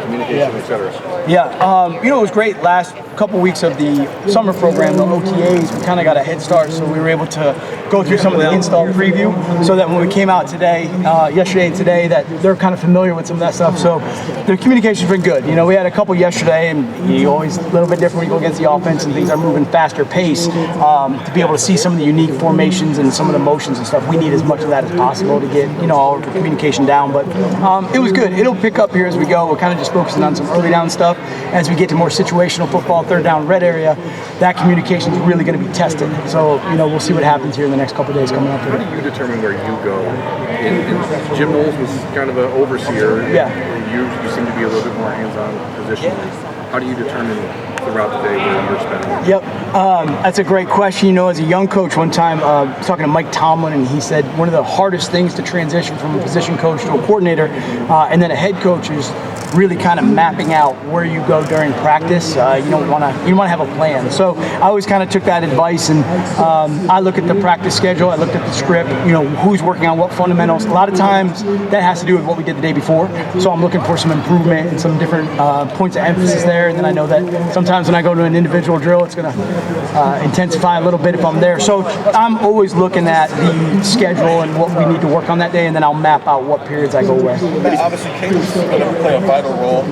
communication, etc. Yeah, it was great. Last couple weeks of the summer program, the OTAs, we kind of got a head start, so we were able to go through some of the install preview, so that when we came out today, yesterday and today, that they're kind of familiar with some of that stuff. So the communication's been good. We had a couple yesterday, and you always a little bit different when you go against the offense and things are moving faster pace. To be able to see some of the unique formations and some of the motions and stuff, we need as much of that as possible to get all of the communication down. But it was good. It'll pick up here as we go. We're kind of just focusing on some early down stuff. As we get to more situational football, third down, red area, that communication is really going to be tested. So we'll see what happens here in the next couple of days coming up. How do you determine where you go? Jim Knowles was kind of an overseer. Yeah. You seem to be a little bit more hands-on positionally. How do you determine throughout the day where you're spending? Yep, that's a great question. As a young coach one time, talking to Mike Tomlin, and he said one of the hardest things to transition from a position coach to a coordinator and then a head coach is really kind of mapping out where you go during practice. You want to have a plan. So I always kind of took that advice, and I look at the practice schedule. I looked at the script. Who's working on what fundamentals. A lot of times that has to do with what we did the day before. So I'm looking for some improvement and some different points of emphasis there. And then I know that sometimes when I go to an individual drill, it's going to intensify a little bit if I'm there. So I'm always looking at the schedule and what we need to work on that day, and then I'll map out what periods I go where. Obviously, Caleb's going to play a vital role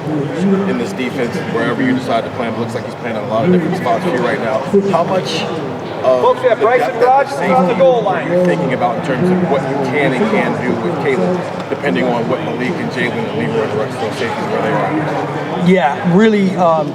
in this defense wherever you decide to play him. It looks like he's playing in a lot of different spots here right now. How much of the depth and safety on the goal line you're thinking about in terms of what you can and can't do with Caleb, depending on what Malik and Jalen and Leroy, the rest of those safeties, where they are? Yeah, really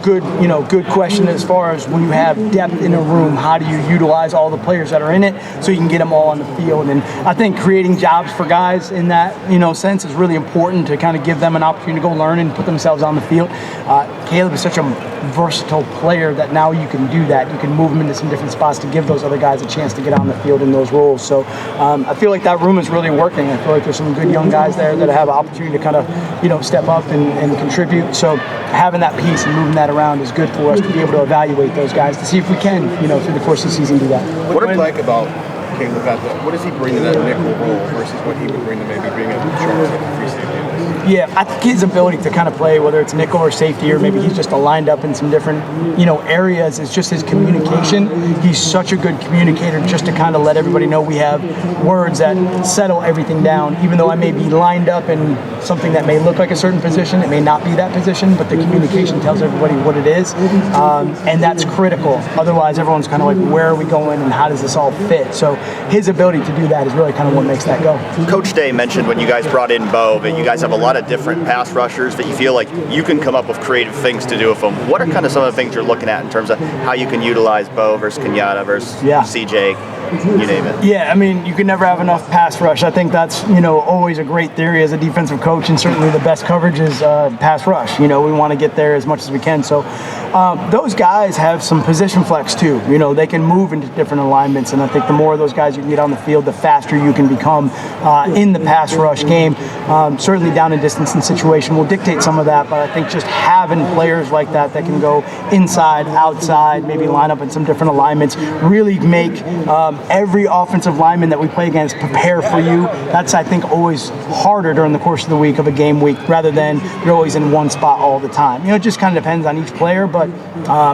good question as far as when you have depth in a room, how do you utilize all the players that are in it so you can get them all on the field? And I think creating jobs for guys in that sense is really important to kind of give them an opportunity to go learn and put themselves on the field. Caleb is such a versatile player that now you can do that. You can move him into some different spots to give those other guys a chance to get on the field in those roles. So I feel like that room is really working. I feel like there's some good young guys there that have an opportunity to kind of step up and contribute. So having that piece and moving that around is good for us to be able to evaluate those guys to see if we can, through the course of the season, do that. What do you like about Caleb? What does he bring to that nickel role versus what he would bring to maybe being a sharp free safety? Yeah, I think his ability to kind of play, whether it's nickel or safety, or maybe he's just lined up in some different, areas, is just his communication. He's such a good communicator, just to kind of let everybody know we have words that settle everything down. Even though I may be lined up in something that may look like a certain position, it may not be that position, but the communication tells everybody what it is, and that's critical. Otherwise, everyone's kind of like, where are we going and how does this all fit? So his ability to do that is really kind of what makes that go. Coach Day mentioned when you guys brought in Bo that you guys have a lot of different pass rushers that you feel like you can come up with creative things to do with them. What are kind of some of the things you're looking at in terms of how you can utilize Bo versus Kenyatta versus CJ, you name it? Yeah, I mean, you can never have enough pass rush. I think that's, always a great theory as a defensive coach, and certainly the best coverage is pass rush. We want to get there as much as we can. So those guys have some position flex too. They can move into different alignments, and I think the more of those guys you can get on the field, the faster you can become in the pass rush game. Certainly down and distance and situation will dictate some of that, but I think just having players like that can go inside, outside, maybe line up in some different alignments, really make every offensive lineman that we play against prepare for you. That's, I think, always harder during the course of the week, of a game week, rather than you're always in one spot all the time. It just kind of depends on each player, but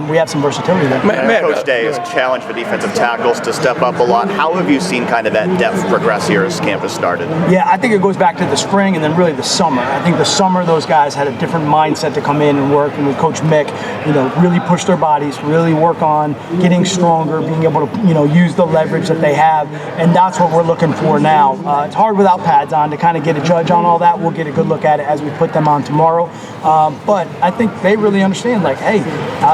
we have some versatility there. Coach Day has challenged for defensive tackles to step up a lot. How have you seen kind of that depth progress here as camp has started? Yeah, I think it goes back to the spring and then really the summer. I think the summer those guys had a different mindset to come in and work, and with Coach Mick, really push their bodies, really work on getting stronger, being able to, use the leverage that they have, and that's what we're looking for now. It's hard without pads on to kind of get a judge on all that. We'll get a good look at it as we put them on tomorrow. But I think they really understand, like, hey,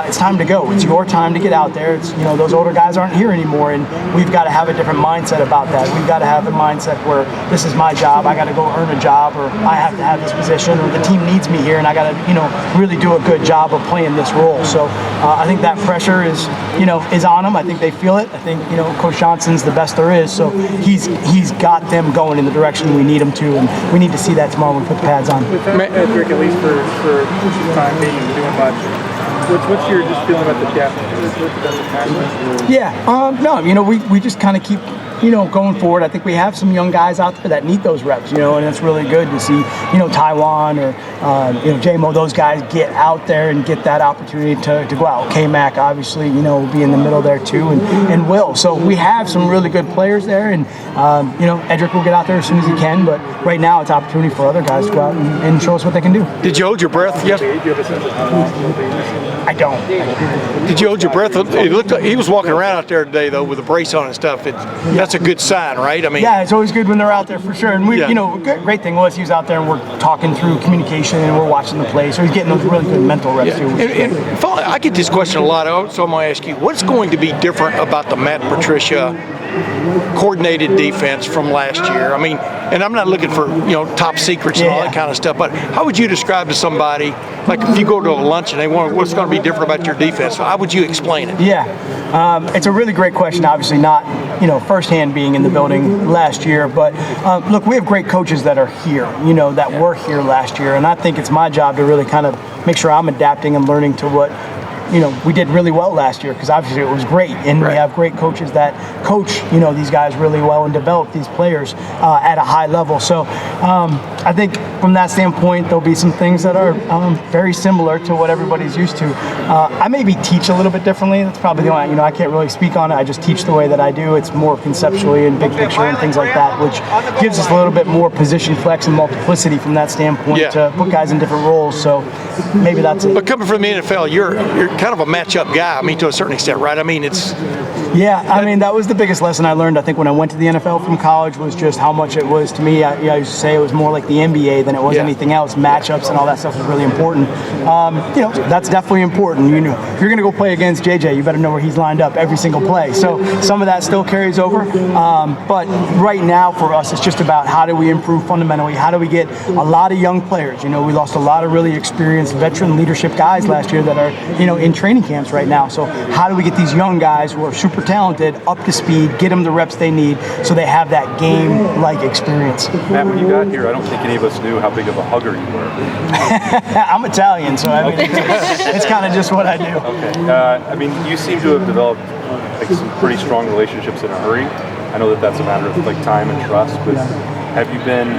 it's time to go. It's your time to get out there. It's, those older guys aren't here anymore, and we've got to have a different mindset about that. We've got to have a mindset where this is my job. I got to go earn a job, or I have to have this position, or the team needs me here, and I got to, really do a good job of playing this role. So I think that pressure is on them. I think they feel it. I think, Coach Johnson's the best there is, so he's got them going in the direction we need them to, and we need to see that tomorrow when we put the pads on. Patrick, at least for time being doing much. What's your just feeling about the depth? Yeah, no, we just kind of keep going forward, I think we have some young guys out there that need those reps, and it's really good to see, Taiwan or, J-Mo, those guys get out there and get that opportunity to go out. K-Mac, obviously, will be in the middle there too, and Will. So we have some really good players there, and, Edric will get out there as soon as he can, but right now it's opportunity for other guys to go out and show us what they can do. Did you hold your breath? Yes. I don't. Did you hold your breath? It looked like he was walking around out there today, though, with a brace on and stuff. That's a good sign, right? I mean, yeah, it's always good when they're out there for sure. And we, great thing was he was out there and we're talking through communication and we're watching the play, so he's getting those really good mental reps too. And I get this question a lot, so I'm going to ask you, what's going to be different about the Matt Patricia coordinated defense from last year? I mean, and I'm not looking for top secrets and all that kind of stuff, but how would you describe to somebody, like if you go to a lunch and they want what's going to be different about your defense, how would you explain it? Yeah, it's a really great question. Obviously not firsthand being in the building last year, but look, we have great coaches that are here, that were here last year, and I think it's my job to really kind of make sure I'm adapting and learning to what we did really well last year, because obviously it was great, and we have great coaches that coach these guys really well and develop these players at a high level. So I think from that standpoint there'll be some things that are very similar to what everybody's used to. I maybe teach a little bit differently. That's probably the only, I can't really speak on it. I just teach the way that I do. It's more conceptually and big picture and things like that, which gives us a little bit more position flex and multiplicity from that standpoint to put guys in different roles. So maybe that's it. But coming from the NFL, you're kind of a matchup guy, I mean, to a certain extent, right? I mean, it's... Yeah, I mean, that was the biggest lesson I learned, I think, when I went to the NFL from college, was just how much it was, to me, I used to say it was more like the NBA than it was anything else. Matchups and all that stuff was really important. That's definitely important. If you're going to go play against JJ, you better know where he's lined up every single play. So some of that still carries over. But right now for us, it's just about how do we improve fundamentally? How do we get a lot of young players? We lost a lot of really experienced veteran leadership guys last year that are, in training camps right now. So how do we get these young guys who are super talented up to speed, get them the reps they need so they have that game-like experience? Matt, when you got here, I don't think any of us knew how big of a hugger you were. I'm Italian, so I mean, it's kind of just what I do. Okay. I mean, you seem to have developed some pretty strong relationships in a hurry. I know that that's a matter of time and trust, but have you been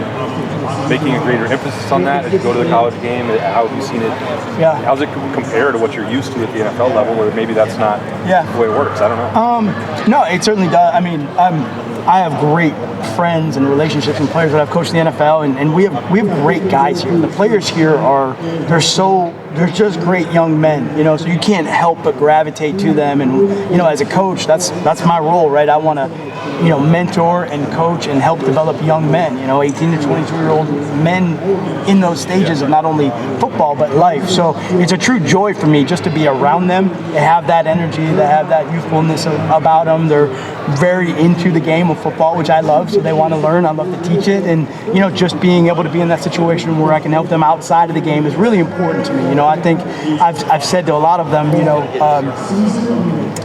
making a greater emphasis on that as you go to the college game? How have you seen it? How does it compare to what you're used to at the NFL level, where maybe that's not the way it works? I don't know. No, it certainly does. I mean, I have great friends and relationships and players that I've coached in the NFL, and we have great guys here. The players here they're just great young men, so you can't help but gravitate to them. And as a coach, that's my role, right? I want to mentor and coach and help develop young men, 18 to 22-year-old men in those stages of not only football but life. So it's a true joy for me just to be around them. They have that energy, they have that youthfulness about them. They're very into the game of football, which I love, so they want to learn. I love to teach it, and just being able to be in that situation where I can help them outside of the game is really important to me. I think I've said to a lot of them,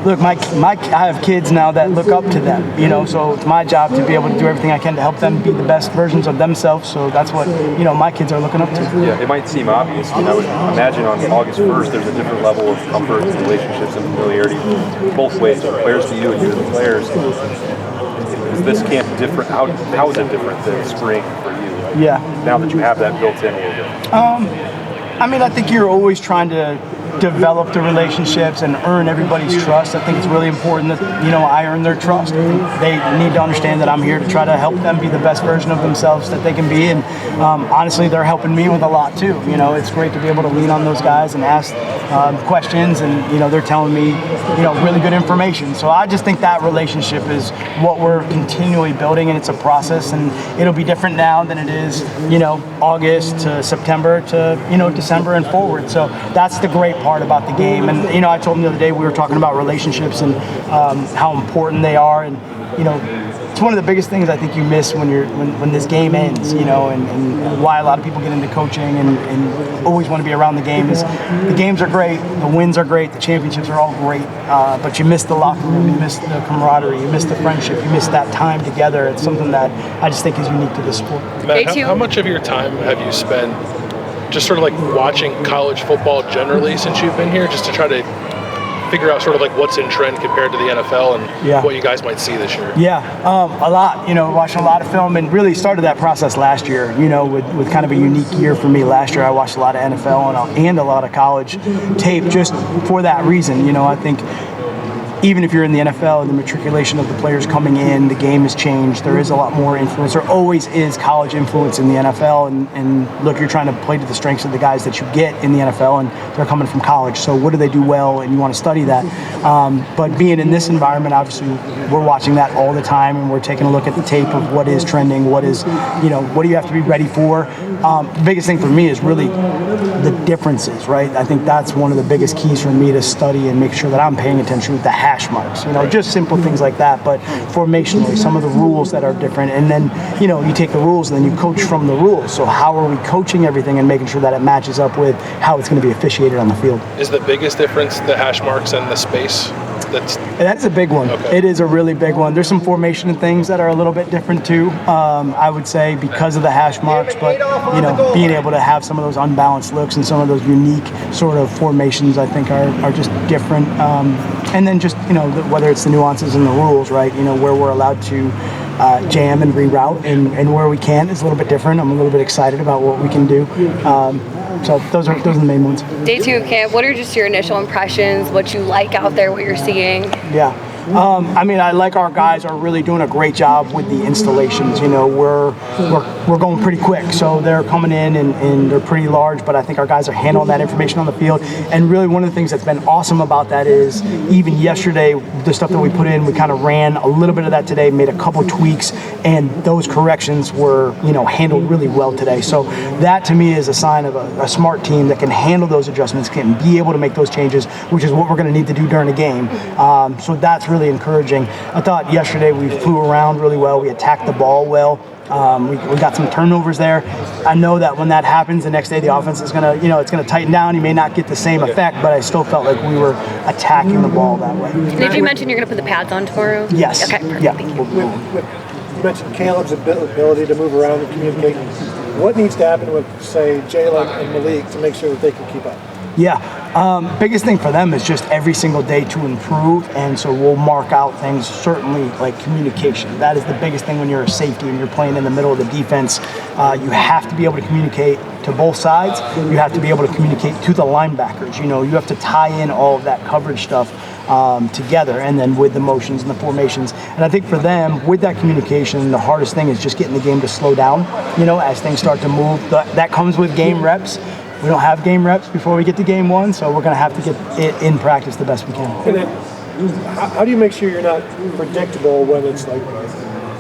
look, I have kids now that look up to them, so it's my job to be able to do everything I can to help them be the best versions of themselves. So that's what my kids are looking up to. Yeah, it might seem obvious, but I would imagine on August 1st there's a different level of comfort and relationships and familiarity both ways, from players to you and you to the players. Is this camp different? How is it different than spring for you? Yeah. Now that you have that built in a little bit. I mean, I think you're always trying to develop the relationships and earn everybody's trust. I think it's really important that I earn their trust. They need to understand that I'm here to try to help them be the best version of themselves that they can be, and honestly, they're helping me with a lot too. It's great to be able to lean on those guys and ask questions, and they're telling me really good information. So I just think that relationship is what we're continually building, and it's a process, and it'll be different now than it is August to September to December and forward. So that's the great part about the game. And I told him the other day, we were talking about relationships and how important they are, and it's one of the biggest things I think you miss when this game ends, and why a lot of people get into coaching and always want to be around the game is the games are great, the wins are great, the championships are all great, but you miss the locker room, you miss the camaraderie, you miss the friendship, you miss that time together. It's something that I just think is unique to this sport. Matt, how much of your time have you spent just sort of like watching college football generally since you've been here, just to try to figure out sort of like what's in trend compared to the NFL and what you guys might see this year? Yeah, a lot. Watched a lot of film and really started that process last year. With kind of a unique year for me last year. I watched a lot of NFL and a lot of college tape just for that reason. I think even if you're in the NFL and the matriculation of the players coming in, the game has changed. There is a lot more influence. There always is college influence in the NFL. And look, you're trying to play to the strengths of the guys that you get in the NFL, and they're coming from college. So what do they do well? And you want to study that. But being in this environment, obviously, we're watching that all the time, and we're taking a look at the tape of what is trending, what do you have to be ready for. The biggest thing for me is really the differences, right? I think that's one of the biggest keys for me to study and make sure that I'm paying attention to the hash marks, just simple things like that, but formationally, some of the rules that are different. And then, you take the rules and then you coach from the rules. So how are we coaching everything and making sure that it matches up with how it's going to be officiated on the field? Is the biggest difference the hash marks and the space? That's a big one. Okay. It is a really big one. There's some formation and things that are a little bit different too, I would say, because of the hash marks, but being able to have some of those unbalanced looks and some of those unique sort of formations, I think are just different. And then just, whether it's the nuances in the rules, right, where we're allowed to jam and reroute and where we can't is a little bit different. I'm a little bit excited about what we can do. So those are the main ones. Day 2 of camp, what are just your initial impressions, what you like out there, what you're seeing? Yeah. I like our guys are really doing a great job with the installations. We're going pretty quick, so they're coming in and they're pretty large, but I think our guys are handling that information on the field. And really one of the things that's been awesome about that is even yesterday, the stuff that we put in, we kind of ran a little bit of that today, made a couple tweaks, and those corrections were, handled really well today. So that to me is a sign of a smart team that can handle those adjustments, can be able to make those changes, which is what we're going to need to do during a game. So that's really encouraging. I thought yesterday we flew around really well. We attacked the ball well. We got some turnovers there. I know that when that happens, the next day the offense is gonna, it's gonna tighten down. You may not get the same effect, but I still felt like we were attacking the ball that way. Did you mention you're gonna put the pads on tomorrow? Yes. Okay, perfect. Yeah. Thank you. You mentioned Caleb's ability to move around and communicate. What needs to happen with, say, Jalen and Malik to make sure that they can keep up? Yeah, biggest thing for them is just every single day to improve, and so we'll mark out things, certainly like communication. That is the biggest thing when you're a safety and you're playing in the middle of the defense. You have to be able to communicate to both sides. You have to be able to communicate to the linebackers. You have to tie in all of that coverage stuff together, and then with the motions and the formations. And I think for them, with that communication, the hardest thing is just getting the game to slow down, as things start to move. That comes with game reps. We don't have game reps before we get to game 1, so we're going to have to get it in practice the best we can. And then, how do you make sure you're not predictable when it's like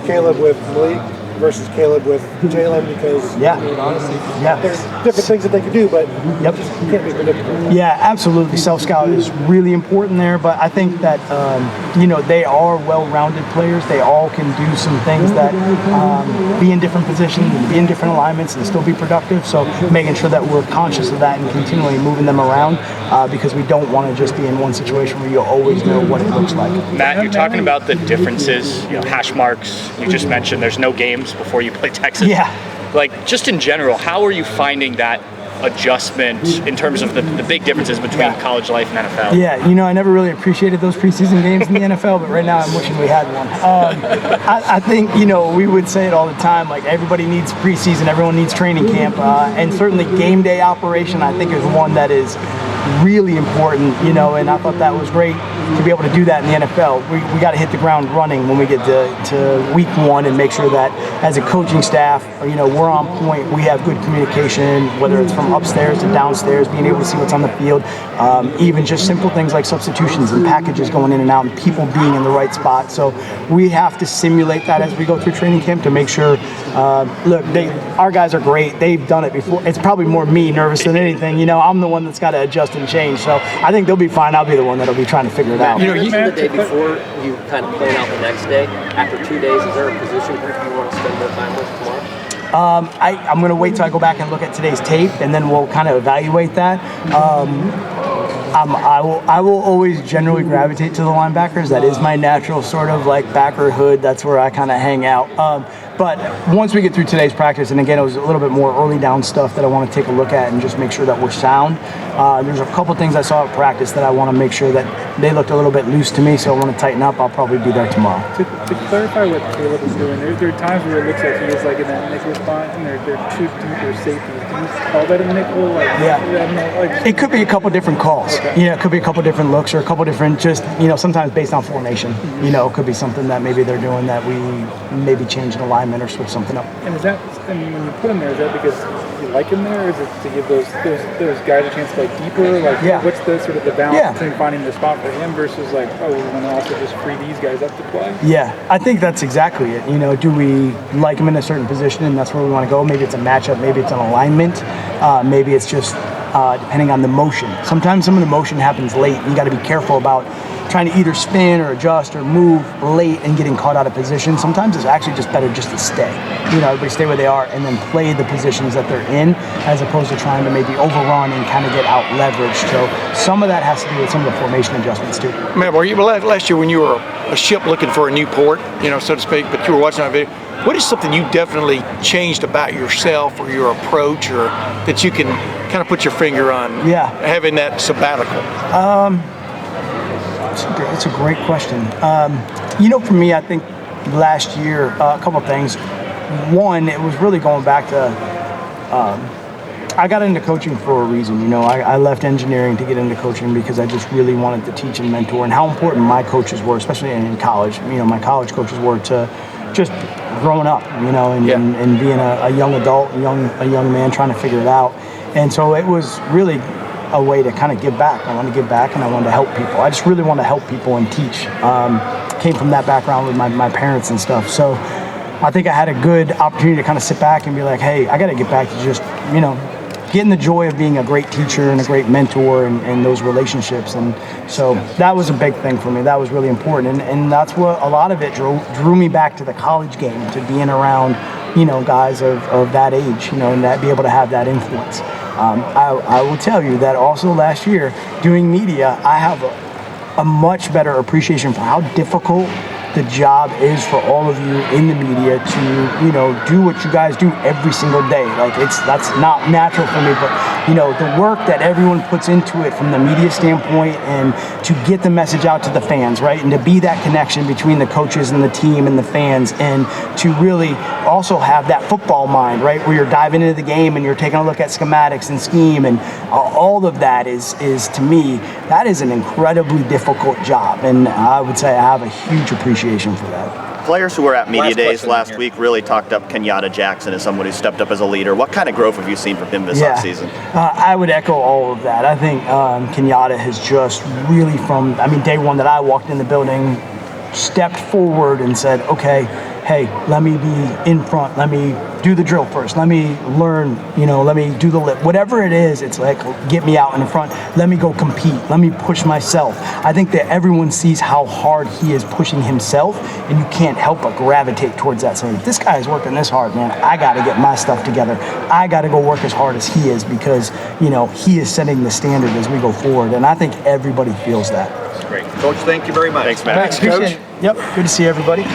Caleb with Malik versus Caleb with Jalen? Because there's different things that they can do, but you can't be predictable. Yeah, absolutely. Self-scout is really important there, but I think that they are well-rounded players. They all can do some things that be in different positions and be in different alignments and still be productive. So making sure that we're conscious of that and continually moving them around because we don't want to just be in one situation where you always know what it looks like. Matt, you're talking about the differences, hash marks. You just mentioned there's no games before you play Texas. Yeah. Like, just in general, how are you finding that adjustment in terms of the big differences between college life and NFL? Yeah, I never really appreciated those preseason games in the NFL, but right now I'm wishing we had one. I think, we would say it all the time, like everybody needs preseason, everyone needs training camp, and certainly game day operation I think is one that is really important, and I thought that was great to be able to do that in the NFL. We got to hit the ground running when we get to week 1 and make sure that as a coaching staff, we're on point. We have good communication, whether it's from upstairs to downstairs, being able to see what's on the field, even just simple things like substitutions and packages going in and out and people being in the right spot. So we have to simulate that as we go through training camp to make sure, our guys are great. They've done it before. It's probably more me nervous than anything. I'm the one that's got to adjust and change. So I think they'll be fine. I'll be the one that'll be trying to figure it out. You mentioned the day before, you kind of plan out the next day. After 2 days, is there a position group you want to spend more time with tomorrow? I'm going to wait till I go back and look at today's tape, and then we'll kind of evaluate that. I will always generally gravitate to the linebackers. That is my natural sort of like backer hood. That's where I kind of hang out. But once we get through today's practice, and again, it was a little bit more early down stuff that I want to take a look at and just make sure that we're sound. There's a couple things I saw at practice that I want to make sure that they looked a little bit loose to me, so I want to tighten up. I'll probably be there tomorrow. To clarify what Caleb is doing, there are times where it looks like he is like in that nickel spot, and they're too deep or safety. Can you call that a nickel? Like, yeah. It could be a couple different calls. Okay. Yeah, it could be a couple different looks or a couple different sometimes based on formation. It could be something that maybe they're doing that we maybe change an alignment or switch something up. And when you put him there, is that because you like him there, or is it to give those guys a chance to play deeper? Like, what's the sort of the balance between finding the spot for him versus like, we want to also just free these guys up to play? Yeah, I think that's exactly it. Do we like him in a certain position and that's where we want to go? Maybe it's a matchup, maybe it's an alignment, maybe it's just depending on the motion. Sometimes some of the motion happens late, and you got to be careful about trying to either spin or adjust or move late and getting caught out of position. Sometimes it's actually just better just to stay. Everybody stay where they are and then play the positions that they're in, as opposed to trying to maybe overrun and kind of get out leveraged. So some of that has to do with some of the formation adjustments too. Man, were you last year when you were a ship looking for a new port, so to speak, but you were watching that video? What is something you definitely changed about yourself or your approach, or that you can kind of put your finger on? Having that sabbatical. It's a great question. For me, I think last year, a couple of things. One, it was really going back to, I got into coaching for a reason. I left engineering to get into coaching because I just really wanted to teach and mentor, and how important my coaches were, especially in college. My college coaches were to just growing up, and being a young adult, a young man trying to figure it out. And so it was really a way to kind of give back. I wanted to give back and I wanted to help people. I just really want to help people and teach. Came from that background with my parents and stuff. So I think I had a good opportunity to kind of sit back and be like, hey, I got to get back to just, getting the joy of being a great teacher and a great mentor and those relationships. And so that was a big thing for me. That was really important. And that's what a lot of it drew me back to the college game, to being around, guys of that age, and that be able to have that influence. I will tell you that also last year doing media, I have a much better appreciation for how difficult the job is for all of you in the media to, do what you guys do every single day. Like that's not natural for me, but the work that everyone puts into it from the media standpoint, and to get the message out to the fans, right? And to be that connection between the coaches and the team and the fans, and to really also have that football mind, right? Where you're diving into the game and you're taking a look at schematics and scheme, and all of that is to me, that is an incredibly difficult job. And I would say I have a huge appreciation for that. Players who were at media days last week really talked up Kenyatta Jackson as someone who stepped up as a leader. What kind of growth have you seen from him this offseason? I would echo all of that. I think Kenyatta has just really, from day one that I walked in the building, stepped forward and said, okay, hey, let me be in front. Let me do the drill first. Let me learn, let me do the lip. Whatever it is, it's like, get me out in the front. Let me go compete. Let me push myself. I think that everyone sees how hard he is pushing himself, and you can't help but gravitate towards that. Saying, if this guy is working this hard, man, I got to get my stuff together. I got to go work as hard as he is, because, he is setting the standard as we go forward. And I think everybody feels that. Great. Coach, thank you very much. Thanks, Matt. Thanks, Coach. Yep, good to see everybody.